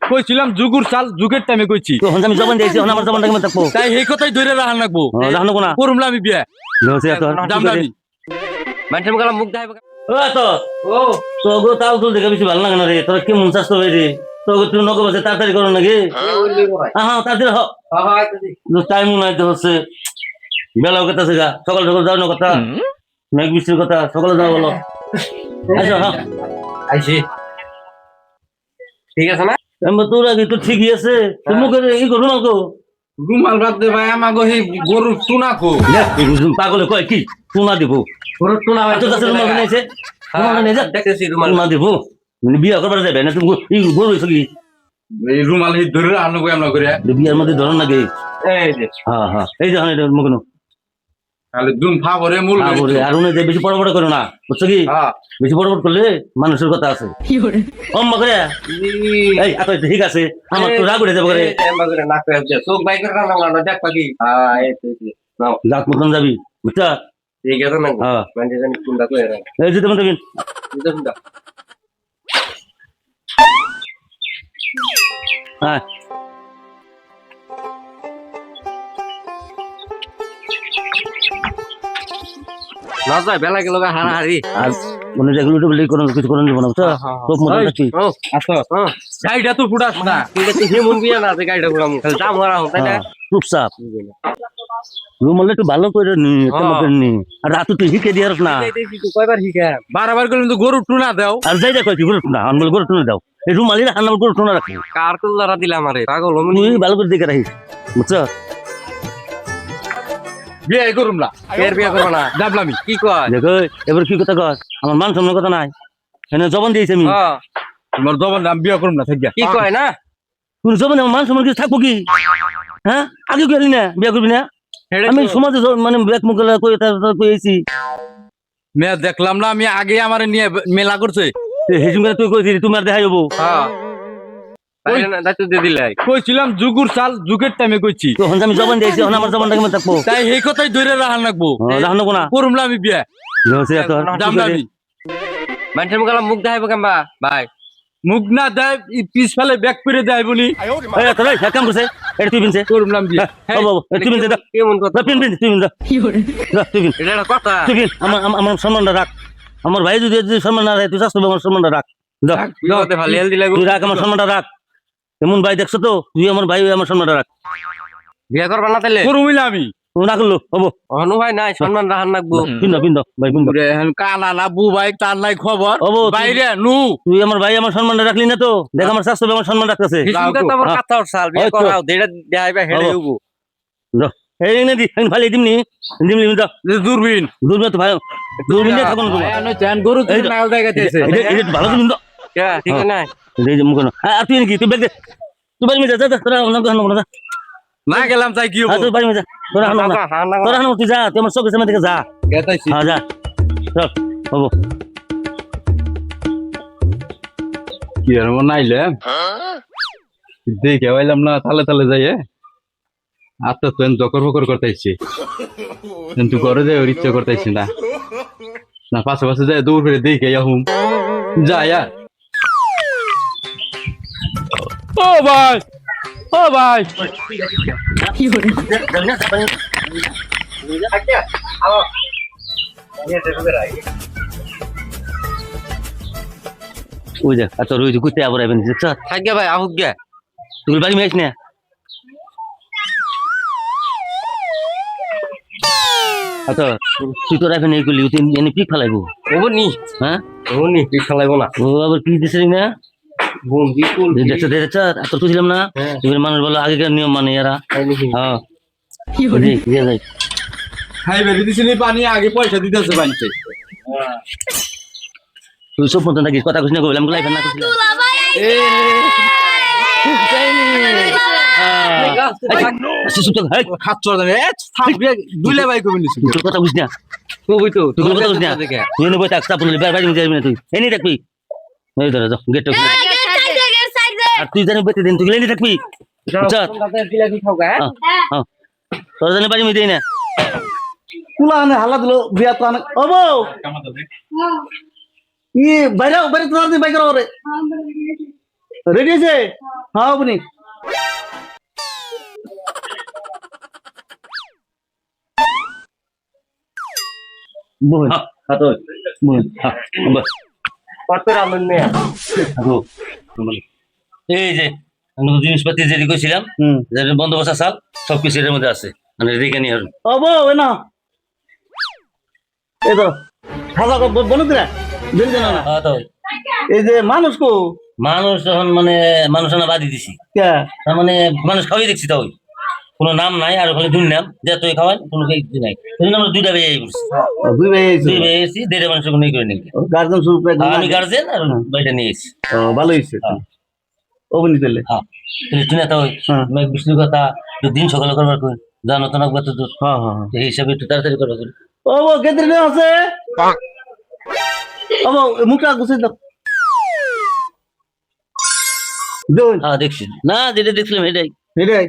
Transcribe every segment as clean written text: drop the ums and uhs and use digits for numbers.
কইছিলাম যুগুর চাল যুগের টাইমে কইছি তো আমি জবান দিয়েছি আমার জবানটা কেমন থাকবো তাই এই কথাই ধরে রাখান লাগবো জানো না করুমলা আমি বিয়া দাম দামি মানুষের মুখ মুখ দেখাইব ও তো ও তো গো তাও তুল দেখে বেশি ভালো লাগে না রে তোর কি মন চাষ তো রে তো তুই নগো বসে তাড়াতাড়ি করো নাকি হ্যাঁ তাড়াতাড়ি হ টাইম নাই তো হচ্ছে বেলাও কথা আছে গা সকাল সকাল যাও না কথা মেঘ বৃষ্টির কথা সকালে যাও বলো আচ্ছা হ্যাঁ আইছি ঠিক আছে না তোর আগে তো ঠিকই আছে তুই মুখে ই করো না তো রুমাল বাদ দে ভাই আমাগো এই গরু টুনা খো পাগলে কয় কি টুনা দিব পুরো টুনা তোর কাছে রুমাল বানাইছে রুমাল বানাইছে দেখতেছি রুমাল টুনা দিব মানে বিয়া করবার যাবে না তুমি ই গরু হইছো কি এই রুমাল এই ধরে রাখান লাগবো আমরা করে বিয়ার মধ্যে ধরো নাকি এই যে হ্যাঁ হ্যাঁ এই যে হ্যাঁ মুখ তাহলে দুম ফাবরে মূল আর উনি যে বেশি বড় বড় করো না বুঝছো কি বেশি বড় বড় করলে মানুষের কথা আছে অম্মা করে এই এত ঠিক আছে আমার তো রাগ উঠে যাবো করে না করে চোখ বাই করে না দেখ পাখি এই নাও লাখ মতন যাবি বুঝছা ঠিক আছে না হ্যাঁ মানে জানি কোনটা কই রে এই যে তুমি দেবেন কোনটা হ্যাঁ না যায় বেলা গেল হারাহারি আর মানে যেগুলো বলি কোনো কিছু করে নেবো না বুঝছো খুব মজা থাকি ও আচ্ছা গাড়িটা তো ফুটাস না ঠিক আছে হেমন বিয়া না আছে গাড়িটা ঘুরামু খালি দাম হারা হন তাই না চুপচাপ রুমালে একটু ভালো করে নি নি আর রাত তুই শিখে দিয়ে না তুই কয়বার শিখা বারবার করে কিন্তু গরু টুনা দাও আর যাই দেখো কি গরু না আমি গরু টুনে দাও এই রুমালি রাখার নাম গরু টুনা রাখি কার কুল্লারা দিলা আমারে পাগল হমনি তুই ভালো করে দেখে রাখিস বুঝছো বিয়া করুমলা ফের বিয়া করব না দাবলামি কি কয় দেখো এবার কি কথা কর আমার মান সম্মান কথা নাই এনে জবান দিয়েছি আমি হ্যাঁ তোমার জবান আমি বিয়া করুম না থাকিয়া কি কয় না তুই জবান আমার মান সম্মান কিছু থাকবো কি হ্যাঁ আগে গেলি না বিয়া করবি না হেডে আমি সমাজে মানে ব্যাক মুখলা কইছি মেয়ে দেখলাম না আমি আগে আমার নিয়ে মেলা করছে হেজুম তুই কইছিলি তুমি আর দেখাই হবো হ্যাঁ বাইরে না দায়িত্ব দিয়ে দিলাই কইছিলাম যুগুর চাল যুগের টাইমে কইছি তখন আমি জবান দিয়েছি এখন আমার জবানটা কেমন থাকবো তাই এই কথাই ধরে রাখান লাগবো জানো না করুমলা আমি বিয়া দাম দামি মানুষের মুখ দেখাইব কেমবা ভাই মুখ না দেয় পিছ ফেলে ব্যাক করে দেয় বলি কাম করছে এটা তুই পিনছে করুমলা আমি বিয়া তুই পিনছে কেমন কথা পিন পিন তুই পিন এটা একটা কথা তুই পিন আমার সম্মানটা রাখ আমার ভাই যদি সম্মান না রাখে তুই চাষ আমার সম্মানটা রাখ বিপদে ভালো হেল দিলা তুই রাখ আমার সম্মানটা রাখ এমন ভাই দেখছো তো তুই আমার ভাই আমার সম্মানটা রাখ বিয়া করবা না তাইলে করুমিলা আমি না করলো হবো অনু ভাই নাই সম্মান রাখান লাগবো পিন পিন ভাই পিন কানা না বু ভাই তার নাই খবর হবো বাইরে নু তুই আমার ভাই আমার সম্মানটা রাখলি না তো দেখ আমার স্বাস্থ্য আমার সম্মান রাখতেছে হিসুকা তো আবার কথা উঠছাল বিয়া করাও দেড়া দেখাইবা হেডে উবু এই না দি ভালো দিমনি দিমনি তো দূরবীন দূরবীন তো ভাই দূরবীন দিয়ে থাকো না গরু নাল দেখাইতেছে এই ভালো দিন তো ঠিক না এই যে মুখ আর তুই কি তুই বেগ দে তুই বাড়ি মে যা যা তোরা না না গেলাম তাই কি তুই বাড়ি মে যা তোরা তুই যা তুই আমার চোখের সামনে থেকে যা গেতাইছি হ্যাঁ যা চল হবো কি আর মন আইলে দেখে আইলাম না তালে তালে যাই আত্মা তো জকর ফকর করতেছি কিন্তু ঘরে যাই ওর ইচ্ছা করতেছি না না পাশে পাশে যাই দৌড় ফিরে দেখে হুম যাই আর ও ভাই ও ভাই ওই দেখ আর তোর ওই যে ঘুরতে আবার আইবেন দেখছ থাক ভাই আহুক গে তুই বাড়ি মে আইস না আচ্ছা তুই তো রাখেন এই করলি তুই এনে পিক ফেলাইবো ওবো নি হ্যাঁ ওবো নি তুই খেলাইবো না ও আবার কি দিছিস না বোন বিপুল দেখছো দেখছ এত তো ছিলাম না এবার মানুষ বলো আগেকার নিয়ম মানে এরা হ্যাঁ কি হল দিয়ে যাই খাই বেরি দিছিনি পানি আগে পয়সা দিতেছে বানতে তুই সব মতন থাকিস কথা কইছ না কইলাম লাইফ না কইছিস এ খাচ্ছর জানে দুইলে ভাই কবি নিছি তোর কথা বুঝ না কবি তো তুই কথা বুঝ না তুই এনে বই থাক চাপ বলি বাইরে যাবি না তুই এনে থাকবি এই ধরে যাও গেট আর তুই জানি বেতে দিন তুই এনে থাকবি তোর জানি বাড়ি মিদেই না কুলা আনে হালা দিল বিয়া তো আনে ও বউ ই বাইরে বাইরে তো দিন বাইরে রে রেডি আছে হ্যাঁ আপনি বল হাতো বল বস কত রামন মেয়ে হাতো এই যে আমি জিনিসপাতি যে রেখেছিলাম হুম যে বন্দোবস্ত সাল সবকিছু এর মধ্যে আছে মানে রেখে নিয়ে আসুন ও বউ এ না এই তো খাওয়া বলো দিলা দিল জানা না হ্যাঁ তো এই যে মানুষ কো মানুষ যখন মানে মানুষ না বাদি দিছি কে তার মানে মানুষ খাওয়াই দেখছি তাও কোনো নাম নাই আর ওখানে দুই নাম যে তুই খাওয়ান কোনো কিছু নাই সেই জন্য আমরা দুইটা বেয়ে পড়ছি দুই ভাই দুই বেয়ে এসেছি দেড়ে মানুষ কোনো করে নিই গার্জেন শুরু করে আমি গার্জেন আর বাইটা নিয়ে এসেছি ও ভালো হয়েছে হ্যাঁ। অবনি দিলে হ্যাঁ তাহলে তুই না তো হ্যাঁ। মেঘ বৃষ্টির কথা তো দিন সকালে করবার কই জানো তো না তো দূর হ্যাঁ হ্যাঁ হ্যাঁ। এই হিসাবে একটু তাড়াতাড়ি করবা কই ও বউ কেদ্রে নে আছে ও বউ মুখটা গুছে দাও দোন হ্যাঁ দেখছি না যেটা দেখছিলাম এটাই এটাই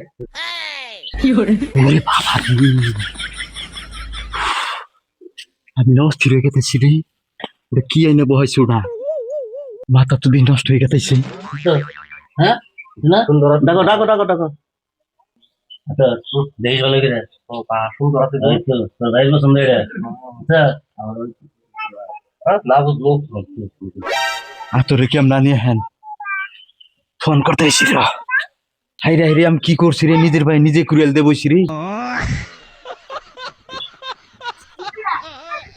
আমি না অস্থির হয়ে গেতেছি রে ওটা কি আইনে বহাইছে ওটা মাথা তো দিন নষ্ট হয়ে গেতেছে তো হ্যাঁ না ডাকো ডাকো ডাকো ডাকো আচ্ছা দেখিস ভালো করে ও পা সুন্দর আছে এই তো তোর ভাই পছন্দ এটা আচ্ছা না বুঝলো আতরে কেমন না নিয়ে হ্যান ফোন করতে এসেছি রা হাইরে হাইরে আমি কি করছি রে নিজের ভাই নিজে কুড়িয়াল দে বসি রে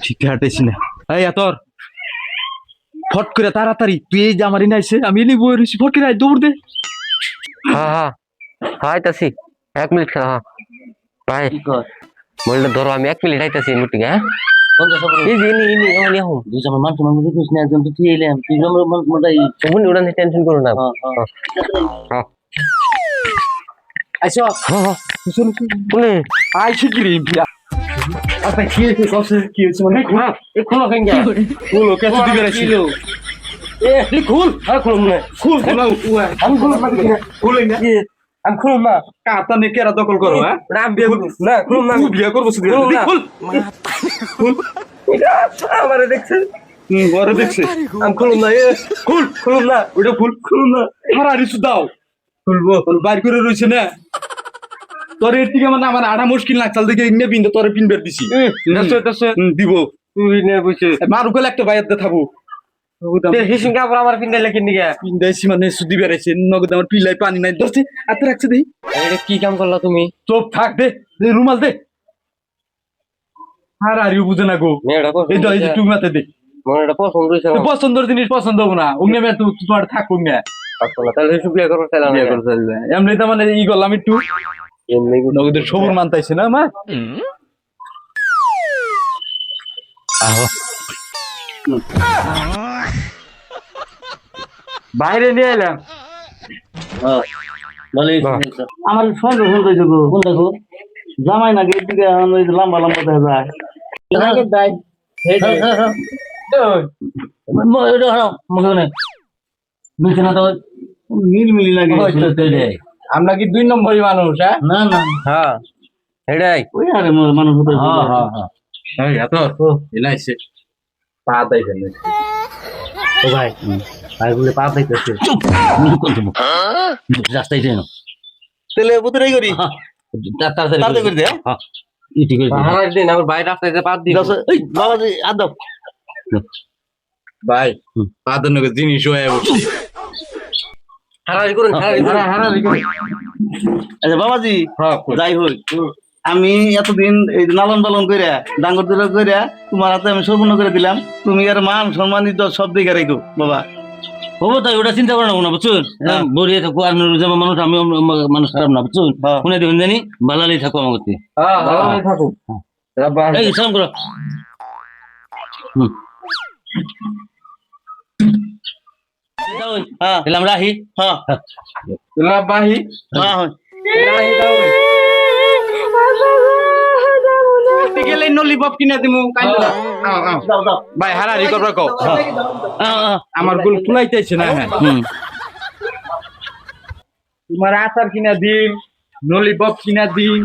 ঠিক হাঁটেছি না এই আতর ফট করে তাড়াতাড়ি তুই এই যে আমার নাইছে আমি এলি বই রয়েছি ফট করে আয়, দৌড় দে হ্যাঁ হ্যাঁ আইতাছি 1 মিনিট খেলা হ্যাঁ ভাই কি কর বললে ধরো আমি 1 মিনিট আইতাছি মিটিং হ্যাঁ কোন দেশ এই যে ইনি আমি এখন দুই সময় মানুষ মানুষ দেখিস না একজন তো তুই এলাম তুই আমার মোটাই তুমি উড়ান টেনশন করো না হ্যাঁ আইসো হ্যাঁ হ্যাঁ শুন কোনে আইছি কি রে বিয়া আপনি কি হয়েছে কসে কি হয়েছে মানে হ্যাঁ এই খোলো কেঙ্গা খুলো কে তুই দিবে রাখছি এ তুই খুল আর খুলুম না খুল খুল আমি খুলুম না খুলে না আমি খুলুম না কাতা নে কেরা দখল করো হ্যাঁ রাম বিয়ে করব না খুলুম না তুই বিয়া করবো সুদি খুলুম না। খুল আমারে দেখছে ঘরে দেখছে আমি খুলুম না এ খুলুম না ওটা খুল খুলুম না হারারি সুদাও খুলবো বাইর করে রইছে না তোর এর থেকে মানে আমার আড়া মুশকিল লাগছাল দেখে ইন্নে বিন্দু তোরে পিন বের দিছি দিব তুই নে বুঝছিস মারুকল একটা বাইর দে থাকবো হিসিং কাপড় আমার পিন্ডে লেখেন নিগে পিন দেছি মানে সুদি বেরাইছে নগদ আমার পিলাই পানি নাই ধরছে হাতে রাখছে দেই এটা কি কাম করলা তুমি চোপ থাক দে দে রুমাল দে হারারিও বুঝে না গো মেয়েটা এই তো এই যে তুমি মাতে দে মনেটা পছন্দ হইছে তো পছন্দের জিনিস পছন্দ হবো না অগ্নে মে তোমার থাকবো না না তাহলে হিসু বিয়ে করতে চাইলাম বিয়ে করতে চাইলে। এমনি তো মানে ই করলাম একটু এমনি নগদের সবুর মানতাইছে না মা আহো বাইরে নিয়ে এলাম বলে আমার সন্দেহ হইছে গো কোনটা গো জামাই না গেট দিকে ওই যে লম্বা লম্বা দেখা যায় এটা হারাও মুখে নেই বুঝছে না তো মিলমিলি লাগে আমরা কি 2 নম্বরই মানুষ হ্যাঁ না না হ্যাঁ এটাই ওই আরে মানুষ হতে হ্যাঁ হ্যাঁ হ্যাঁ এই এত এলাইছে পা দাই ফেলে ও ভাই ভাই বলে পা পাইতেছে রাস্তায় যাই না তাহলে বুতরাই করি তাড়াতাড়ি তাতে করে দে হ্যাঁ ইটি করে দে। আমার দিন আমার বাইরে রাস্তায় পাত দিই এই বাবাজি আদব ভাই পা দেন জিনিস হয়ে উঠছে হারারি করুন হারারি করুন আচ্ছা বাবাজি হ্যাঁ যাই হোক আমি এতদিন এই লালন পালন কইরা ডাঙ্গর দূর কইরা তোমার হাতে আমি সম্পূর্ণ করে দিলাম তুমি আর মান সম্মানিত সব দিকে রাখো বাবা হবো তাই ওটা চিন্তা করে না বুঝছুন হ্যাঁ। বড়িয়ে থাকো আর যেমন মানুষ আমি মানুষ খারাপ না বুঝছুন হ্যাঁ। শুনে দেখুন জানি ভালোই থাকো আমার করতে হ্যাঁ ভালো থাকুক এই সালাম করো হুম হ্যাঁ তাহলে আমরা আহি হ্যাঁ বাহি হ্যাঁ হ্যাঁ গেলে নলিপপ কিনে দিমু কাইন্ডা দাও দাও ভাই হারারি করবা কও আমার গুল ফুলাইতেছে না হ্যাঁ তোমার আচার কিনা দিন নলিপপ কিনা দিন